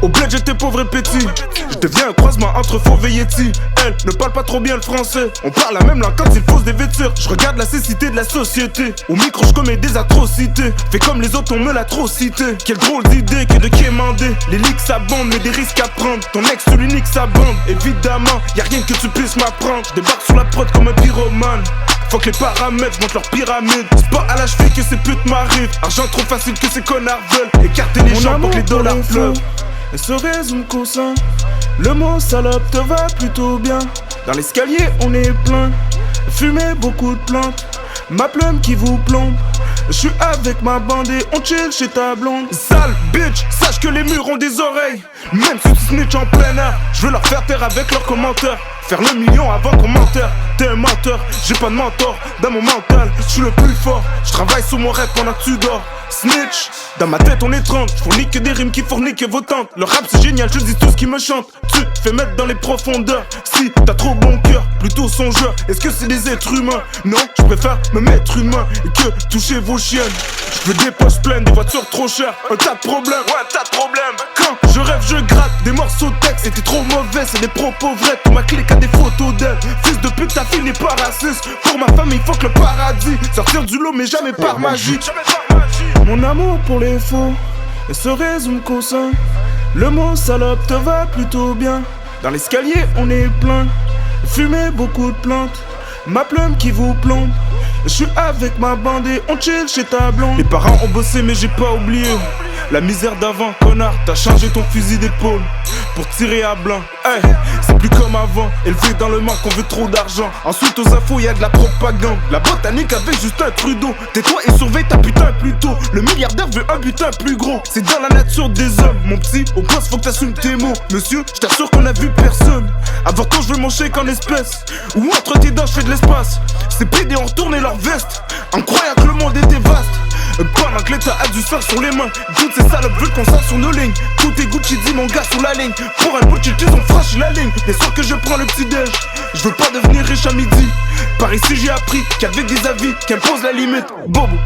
Au bled j'étais pauvre et petit. Je deviens un croisement entre Fauve et Yeti. Elle ne parle pas trop bien le français. On parle la même langue quand il faut se dévêtir. Je regarde la cécité de la société. Au micro je commets des atrocités. Fais comme les autres on me l'a trop cité. Quelle drôle d'idée que de quémander. Les leaks s'abondent mais des risques à prendre. Ton ex tu l'unique sa bande. Évidemment y'a rien que tu puisses m'apprendre. Je débarque sur la prod comme un pyromane. Faut que les paramètres montent leur pyramide. C'est pas à la cheville que ces putes m'arrivent. Argent trop facile que ces connards veulent. Écarter les gens pour que les dollars pleuvent. Et se résume qu'au sein. Le mot salope te va plutôt bien. Dans l'escalier on est plein. Fumer beaucoup de plantes. Ma plume qui vous plombe. Je suis avec ma bande et on chill chez ta blonde. Sale bitch, sache que les murs ont des oreilles. Même si tu snitch en plein air, je veux leur faire taire avec leurs commentaires. Faire le million avant qu'on m'enterre. T'es un menteur, j'ai pas de mentor. Dans mon mental, je suis le plus fort. Je travaille sur mon rêve pendant que tu dors. Snitch, dans ma tête on est 30. Je fournis que des rimes qui fourniquent vos tantes. Le rap c'est génial, je dis tout ce qui me chante. Tu te fais mettre dans les profondeurs. Si t'as trop bon cœur, plutôt songeur. Est-ce que c'est des êtres humains? Non, je préfère me mettre humain et que toucher vos chiennes. Je veux des poches pleines, des voitures trop chères. Un tas de problèmes, ouais un tas de problèmes. Quand je rêve je gratte des morceaux de texte. Et t'es trop mauvais, c'est des propos vrais. Tout ma clique a des photos d'elle. Fils de pute, ta fille n'est pas raciste. Pour ma famille, faut que le paradis. Sortir du lot mais jamais par magie. Mon amour pour les faux et se résume qu'au sein. Le mot salope te va plutôt bien. Dans l'escalier on est plein. Fumer beaucoup de plantes. Ma plume qui vous plombe. Je suis avec ma bande et on chill chez ta blonde. Les parents ont bossé mais j'ai pas oublié la misère d'avant, connard, t'as changé ton fusil d'épaule pour tirer à blanc. Hey, c'est plus comme avant, élevé dans le manque, on veut trop d'argent. Ensuite aux infos y'a de la propagande. La botanique avec Justin Trudeau. Tais-toi et surveille ta putain plus tôt. Le milliardaire veut un butin plus gros. C'est dans la nature des hommes, mon petit. Au poste faut que t'assumes tes mots. Monsieur, je t'assure qu'on a vu personne. Avorton je veux mon chèque en espèces. Ou entre tes dents je fais de l'espace. Ces PD ont retourné leur veste en croyant que le monde était vaste. Pendant que l'état a du sang sur les mains. Toutes ces salopes veulent qu'on sorte sur nos lignes. Tout est Gucci dit mon gars sous la ligne. Pour un bout de ils ont franchi la ligne. Bien sûr que je prends le petit déj. Je veux pas devenir riche à midi. Par ici j'ai appris qu'avec des avis qu'imposent la limite. Bobo.